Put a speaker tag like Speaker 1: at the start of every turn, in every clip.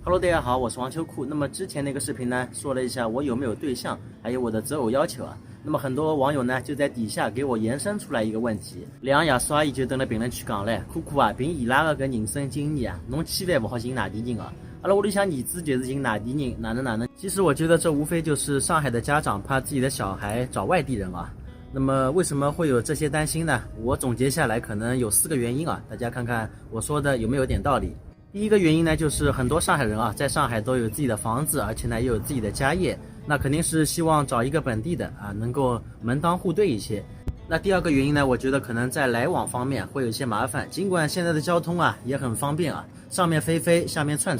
Speaker 1: Hello，大家好，我是王秋裤。那么之前那个视频呢，说了一下我有没有对象，还有我的择偶要求啊。那么很多网友呢就在底下给我延伸出来一个问题，两个爷叔阿姨就登了评论区讲嘞，酷酷啊，凭伊拉个搿人生经验啊，侬千万勿好寻外地人啊。阿拉屋里向儿子就是寻外地人，哪能？其实我觉得这无非就是上海的家长怕自己的小孩找外地人啊。那么为什么会有这些担心呢？我总结下来可能有4个原因啊，大家看看我说的有没有点道理。第一个原因呢，就是很多上海人啊，在上海都有自己的房子，而且呢也有自己的家业，那肯定是希望找一个本地的啊，能够门当户对一些。那第二个原因呢，我觉得可能在来往方面会有些麻烦，尽管现在的交通啊也很方便啊，上面飞，下面串，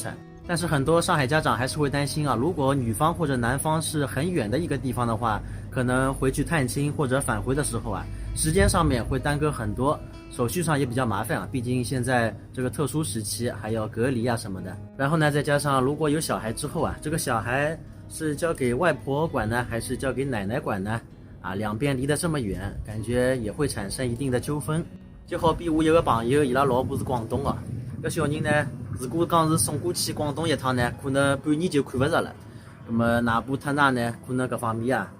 Speaker 1: 但是很多上海家长还是会担心啊，如果女方或者男方是很远的一个地方的话，可能回去探亲或者返回的时候啊，时间上面会耽搁很多，手续上也比较麻烦啊，毕竟现在这个特殊时期还要隔离啊什么的。然后呢，再加上如果有小孩之后啊，这个小孩是交给外婆管呢，还是交给奶奶管呢？啊，两边离得这么远，感觉也会产生一定的纠纷。就好比我有个朋友，伊拉老婆是广东的，搿小人呢，如果讲是送过去广东一趟呢，可能半年就看不着了。那么外婆太太呢，可能搿方面啊，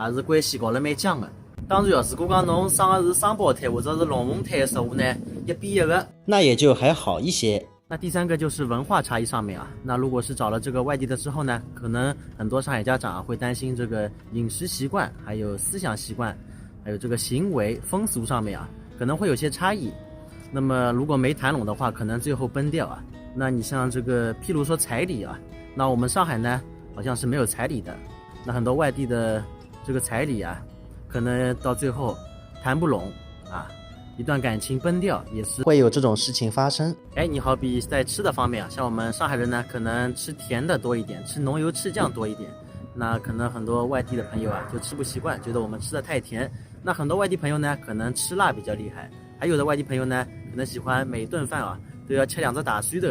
Speaker 1: 也是关系搞得蛮僵的。当然如果讲侬生的是双胞胎或者是龙凤胎的时候呢，一比一个，那也就还好一些。那第三个就是文化差异上面啊，那如果是找了这个外地的之后呢，可能很多上海家长会担心这个饮食习惯，还有思想习惯，还有这个行为风俗上面啊，可能会有些差异。那么如果没谈拢的话，可能最后崩掉啊。那你像这个譬如说彩礼啊，那我们上海呢好像是没有彩礼的，那很多外地的这个彩礼啊，可能到最后谈不拢啊，一段感情崩掉也是会有这种事情发生。你好比在吃的方面啊，像我们上海人呢，可能吃甜的多一点，吃浓油赤酱多一点，那可能很多外地的朋友啊就吃不习惯，觉得我们吃的太甜。那很多外地朋友呢，可能吃辣比较厉害，还有的外地朋友呢，可能喜欢每顿饭啊都要吃2只大蒜头，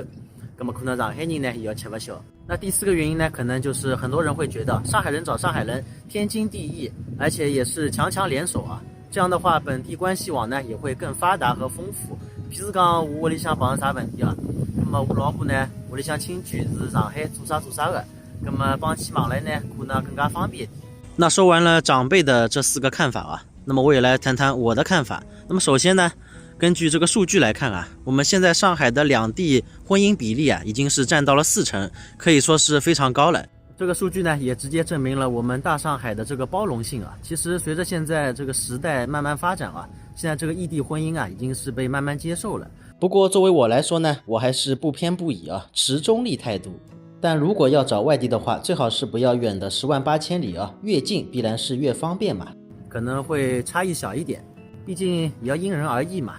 Speaker 1: 那么可能上海人呢也要吃不消。那第4个原因呢，可能就是很多人会觉得上海人找上海人天经地义，而且也是强联手啊。这样的话，本地关系网呢也会更发达和丰富。譬如讲，我屋里向碰上啥问题啊，那么我老婆呢，屋里向亲戚是上海做啥的，那么帮起忙来呢，可能更加方便一点。那说完了长辈的这4个看法啊，那么我也来谈谈我的看法。那么首先呢，根据这个数据来看啊，我们现在上海的两地婚姻比例啊，已经是占到了40%，可以说是非常高了。这个数据呢，也直接证明了我们大上海的这个包容性啊。其实随着现在这个时代慢慢发展啊，现在这个异地婚姻啊，已经是被慢慢接受了。不过作为我来说呢，我还是不偏不倚啊，持中立态度。但如果要找外地的话，最好是不要远的10万8千里啊，越近必然是越方便嘛。可能会差异小一点，毕竟也要因人而异嘛，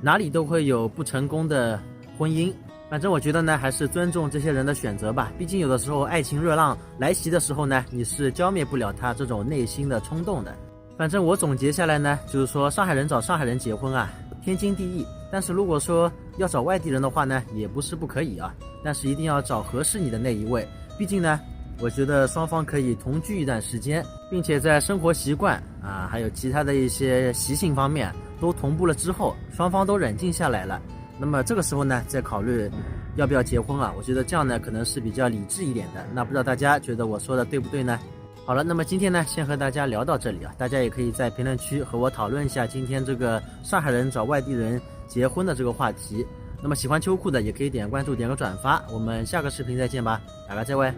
Speaker 1: 哪里都会有不成功的婚姻。反正我觉得呢，还是尊重这些人的选择吧。毕竟有的时候爱情热浪来袭的时候呢，你是浇灭不了他这种内心的冲动的。反正我总结下来呢，就是说上海人找上海人结婚啊，天经地义。但是如果说要找外地人的话呢，也不是不可以啊，但是一定要找合适你的那一位。毕竟呢，我觉得双方可以同居一段时间，并且在生活习惯啊，还有其他的一些习性方面都同步了之后，双方都冷静下来了，那么这个时候呢，再考虑要不要结婚啊，我觉得这样呢可能是比较理智一点的。那不知道大家觉得我说的对不对呢？好了，那么今天呢，先和大家聊到这里啊，大家也可以在评论区和我讨论一下今天这个上海人找外地人结婚的这个话题。那么喜欢秋裤的也可以点关注，点个转发，我们下个视频再见吧，大家再会。